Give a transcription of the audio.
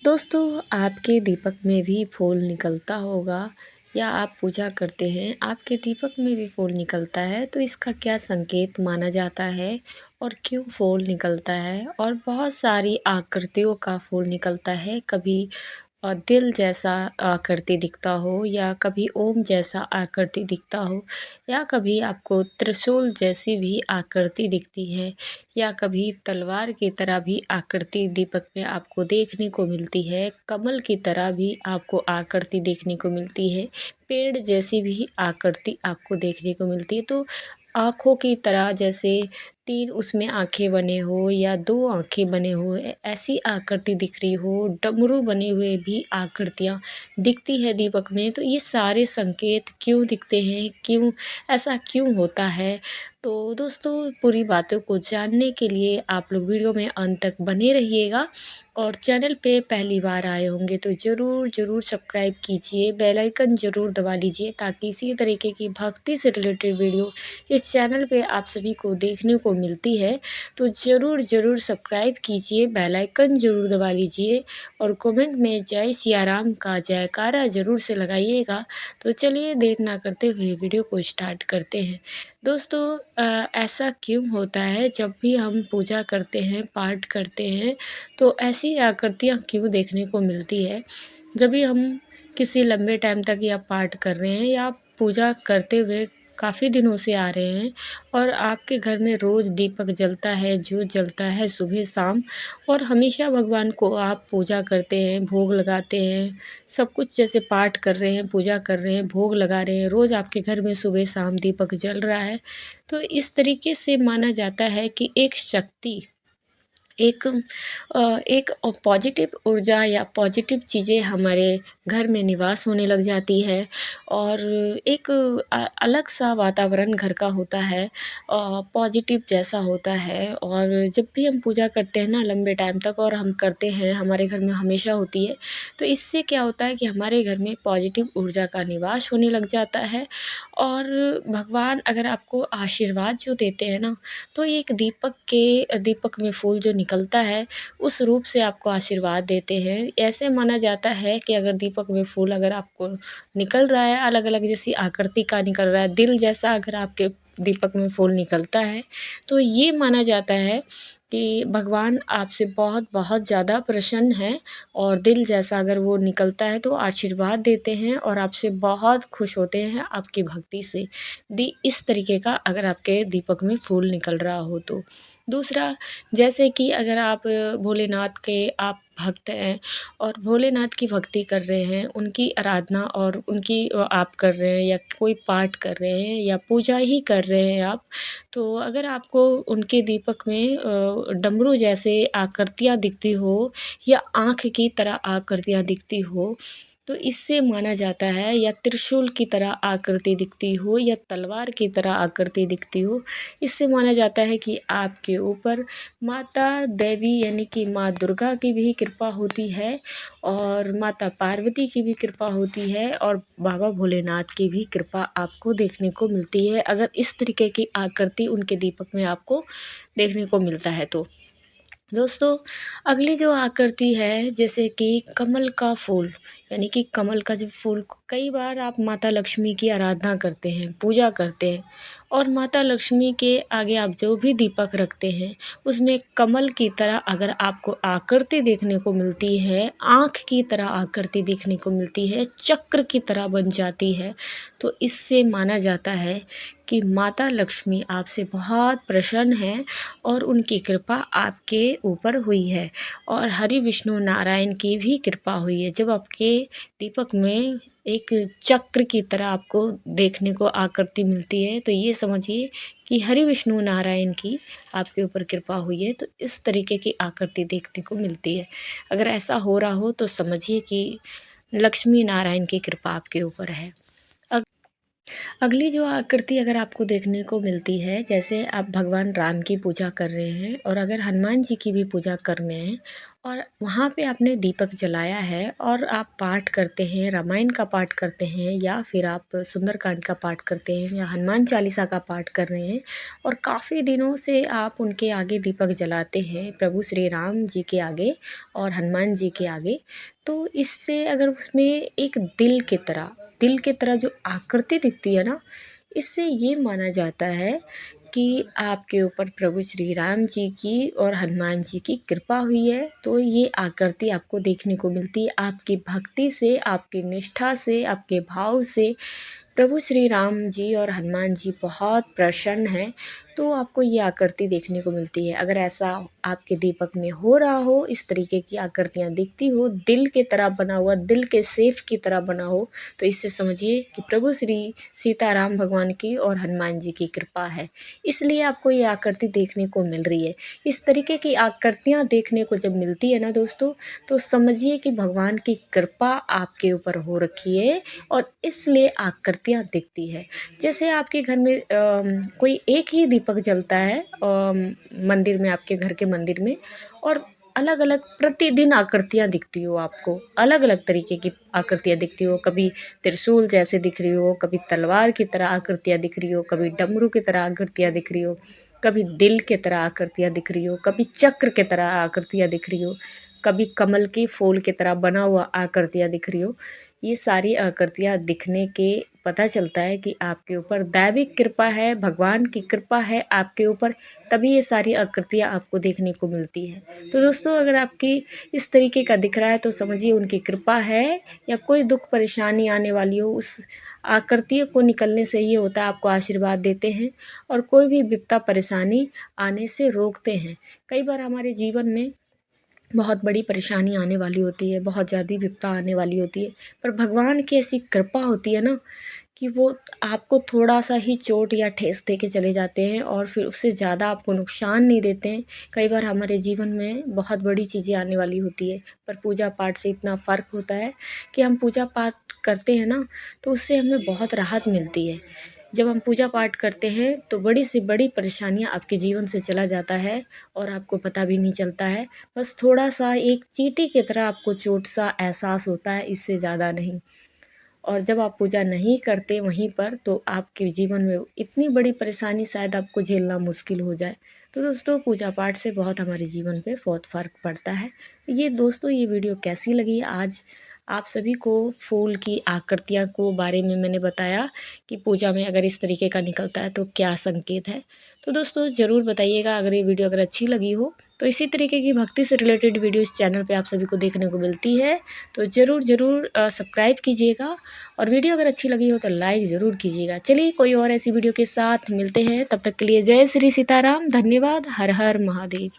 दोस्तों, आपके दीपक में भी फूल निकलता होगा या आप पूजा करते हैं, आपके दीपक में भी फूल निकलता है, तो इसका क्या संकेत माना जाता है और क्यों फूल निकलता है? और बहुत सारी आकृतियों का फूल निकलता है, कभी दिल जैसा आकृति दिखता हो या कभी ओम जैसा आकृति दिखता हो या कभी आपको त्रिशूल जैसी भी आकृति दिखती है या कभी तलवार की तरह भी आकृति दीपक में आपको देखने को मिलती है, कमल की तरह भी आपको आकृति देखने को मिलती है, पेड़ जैसी भी आकृति आपको देखने को मिलती है। तो आँखों की तरह जैसे 3 उसमें आँखें बने हो या 2 आँखें बने हो, ऐसी आकृति दिख रही हो, डमरू बने हुए भी आकृतियाँ दिखती है दीपक में। तो ये सारे संकेत क्यों दिखते हैं, क्यों ऐसा क्यों होता है? तो दोस्तों, पूरी बातों को जानने के लिए आप लोग वीडियो में अंत तक बने रहिएगा और चैनल पे पहली बार आए होंगे तो ज़रूर सब्सक्राइब कीजिए, बेल आइकन ज़रूर दबा लीजिए ताकि इसी तरीके की भक्ति से रिलेटेड वीडियो इस चैनल पे आप सभी को देखने को मिलती है। तो ज़रूर सब्सक्राइब कीजिए, बेल आइकन ज़रूर दबा लीजिए और कमेंट में जय सिया राम का जयकारा ज़रूर से लगाइएगा। तो चलिए देर ना करते हुए वीडियो को स्टार्ट करते हैं। दोस्तों, ऐसा क्यों होता है जब भी हम पूजा करते हैं, पाठ करते हैं, तो ऐसी आकृतियाँ क्यों देखने को मिलती है? जब भी हम किसी लंबे टाइम तक या पाठ कर रहे हैं या पूजा करते हुए काफ़ी दिनों से आ रहे हैं और आपके घर में रोज़ दीपक जलता है, ज्योत जलता है सुबह शाम और हमेशा भगवान को आप पूजा करते हैं, भोग लगाते हैं, सब कुछ जैसे पाठ कर रहे हैं, पूजा कर रहे हैं, भोग लगा रहे हैं, रोज़ आपके घर में सुबह शाम दीपक जल रहा है। तो इस तरीके से माना जाता है कि एक शक्ति एक एक पॉजिटिव ऊर्जा या पॉजिटिव चीज़ें हमारे घर में निवास होने लग जाती है और एक अलग सा वातावरण घर का होता है, पॉजिटिव जैसा होता है। और जब भी हम पूजा करते हैं ना लंबे टाइम तक और हम करते हैं, हमारे घर में हमेशा होती है, तो इससे क्या होता है कि हमारे घर में पॉजिटिव ऊर्जा का निवास होने लग जाता है और भगवान अगर आपको आशीर्वाद जो देते हैं ना, तो एक दीपक में फूल जो निकलता है उस रूप से आपको आशीर्वाद देते हैं। ऐसे माना जाता है कि अगर दीपक में फूल अगर आपको निकल रहा है, अलग-अलग जैसी आकृति का निकल रहा है, दिल जैसा अगर आपके दीपक में फूल निकलता है, तो ये माना जाता है कि भगवान आपसे बहुत ज़्यादा प्रसन्न हैं और दिल जैसा अगर वो निकलता है तो आशीर्वाद देते हैं और आपसे बहुत खुश होते हैं आपकी भक्ति से। इस तरीके का अगर आपके दीपक में फूल निकल रहा हो तो। दूसरा, जैसे कि अगर आप भोलेनाथ के आप भक्त हैं और भोलेनाथ की भक्ति कर रहे हैं, उनकी आराधना और उनकी आप कर रहे हैं या कोई पाठ कर रहे हैं या पूजा ही कर रहे हैं आप, तो अगर आपको उनके दीपक में डमरू जैसे आकृतियाँ दिखती हो या आँख की तरह आकृतियाँ दिखती हो, तो इससे माना जाता है या त्रिशूल की तरह आकृति दिखती हो या तलवार की तरह आकृति दिखती हो, इससे माना जाता है कि आपके ऊपर माता देवी यानी कि माँ दुर्गा की भी कृपा होती है और माता पार्वती की भी कृपा होती है और बाबा भोलेनाथ की भी कृपा आपको देखने को मिलती है अगर इस तरीके की आकृति उनके दीपक में आपको देखने को मिलता है तो। दोस्तों, अगली जो आकृति है जैसे कि कमल का फूल, यानी कि कमल का जब फूल, कई बार आप माता लक्ष्मी की आराधना करते हैं, पूजा करते हैं और माता लक्ष्मी के आगे आप जो भी दीपक रखते हैं उसमें कमल की तरह अगर आपको आकृति देखने को मिलती है, आँख की तरह आकृति देखने को मिलती है, चक्र की तरह बन जाती है, तो इससे माना जाता है कि माता लक्ष्मी आपसे बहुत प्रसन्न हैं और उनकी कृपा आपके ऊपर हुई है और हरि विष्णु नारायण की भी कृपा हुई है। जब आपके दीपक में एक चक्र की तरह आपको देखने को आकृति मिलती है तो ये समझिए कि हरि विष्णु नारायण की आपके ऊपर कृपा हुई है, तो इस तरीके की आकृति देखने को मिलती है। अगर ऐसा हो रहा हो तो समझिए कि लक्ष्मी नारायण की कृपा आपके ऊपर है। अगली जो आकृति अगर आपको देखने को मिलती है, जैसे आप भगवान राम की पूजा कर रहे हैं और अगर हनुमान जी की भी पूजा कर रहे हैं और वहाँ पे आपने दीपक जलाया है और आप पाठ करते हैं, रामायण का पाठ करते हैं या फिर आप सुंदरकांड का पाठ करते हैं या हनुमान चालीसा का पाठ कर रहे हैं और काफ़ी दिनों से आप उनके आगे दीपक जलाते हैं, प्रभु श्री राम जी के आगे और हनुमान जी के आगे, तो इससे अगर उसमें एक दिल के तरह जो आकृति दिखती है ना, इससे ये माना जाता है कि आपके ऊपर प्रभु श्री राम जी की और हनुमान जी की कृपा हुई है। तो ये आकृति आपको देखने को मिलती है आपकी भक्ति से, आपकी निष्ठा से, आपके भाव से। प्रभु श्री राम जी और हनुमान जी बहुत प्रसन्न हैं, तो आपको ये आकृति देखने को मिलती है। अगर ऐसा आपके दीपक में हो रहा हो, इस तरीके की आकृतियाँ दिखती हो, दिल के तरह बना हुआ, दिल के सेफ की तरह बना हो, तो इससे समझिए कि प्रभु श्री सीताराम भगवान की और हनुमान जी की कृपा है, इसलिए आपको ये आकृति देखने को मिल रही है। इस तरीके की आकृतियाँ देखने को जब मिलती है ना दोस्तों, तो समझिए कि भगवान की कृपा आपके ऊपर हो रखी है और इसलिए आकृतियाँ दिखती है। जैसे आपके घर में कोई एक ही दीपक जलता है मंदिर में, आपके घर के मंदिर में, और अलग अलग प्रतिदिन आकृतियाँ दिखती हो आपको, अलग अलग तरीके की आकृतियाँ दिखती हो, कभी त्रिशूल जैसे दिख रही हो, कभी तलवार की तरह आकृतियाँ दिख रही हो, कभी डमरू की तरह आकृतियाँ दिख रही हो, कभी दिल की तरह आकृतियाँ दिख रही हो, कभी चक्र की तरह आकृतियाँ दिख रही हो, कभी कमल के फूल की तरह बना हुआ आकृतियाँ दिख रही हो। ये सारी आकृतियाँ दिखने के पता चलता है कि आपके ऊपर दैविक कृपा है, भगवान की कृपा है आपके ऊपर, तभी ये सारी आकृतियाँ आपको देखने को मिलती है। तो दोस्तों, अगर आपकी इस तरीके का दिख रहा है तो समझिए उनकी कृपा है, या कोई दुख परेशानी आने वाली हो, उस आकृतियों को निकलने से ये होता है आपको आशीर्वाद देते हैं और कोई भी विपदा परेशानी आने से रोकते हैं। कई बार हमारे जीवन में बहुत बड़ी परेशानी आने वाली होती है, बहुत ज़्यादा विपदा आने वाली होती है, पर भगवान की ऐसी कृपा होती है ना कि वो आपको थोड़ा सा ही चोट या ठेस दे के चले जाते हैं और फिर उससे ज़्यादा आपको नुकसान नहीं देते हैं। कई बार हमारे जीवन में बहुत बड़ी चीज़ें आने वाली होती है, पर पूजा पाठ से इतना फ़र्क होता है कि हम पूजा पाठ करते हैं ना, तो उससे हमें बहुत राहत मिलती है। जब हम पूजा पाठ करते हैं तो बड़ी से बड़ी परेशानियाँ आपके जीवन से चला जाता है और आपको पता भी नहीं चलता है। बस थोड़ा सा एक चींटी की तरह आपको चोट सा एहसास होता है, इससे ज़्यादा नहीं। और जब आप पूजा नहीं करते वहीं पर, तो आपके जीवन में इतनी बड़ी परेशानी शायद आपको झेलना मुश्किल हो जाए। तो दोस्तों, पूजा पाठ से बहुत हमारे जीवन पे बहुत फ़र्क पड़ता है। ये दोस्तों, ये वीडियो कैसी लगी आज आप सभी को, फूल की आकृतियाँ को बारे में मैंने बताया कि पूजा में अगर इस तरीके का निकलता है तो क्या संकेत है। तो दोस्तों, ज़रूर बताइएगा अगर ये वीडियो अगर अच्छी लगी हो। तो इसी तरीके की भक्ति से रिलेटेड वीडियो इस चैनल पे आप सभी को देखने को मिलती है, तो ज़रूर सब्सक्राइब कीजिएगा और वीडियो अगर अच्छी लगी हो तो लाइक ज़रूर कीजिएगा। चलिए, कोई और ऐसी वीडियो के साथ मिलते हैं, तब तक के लिए जय श्री सीताराम, धन्यवाद, हर हर महादेव।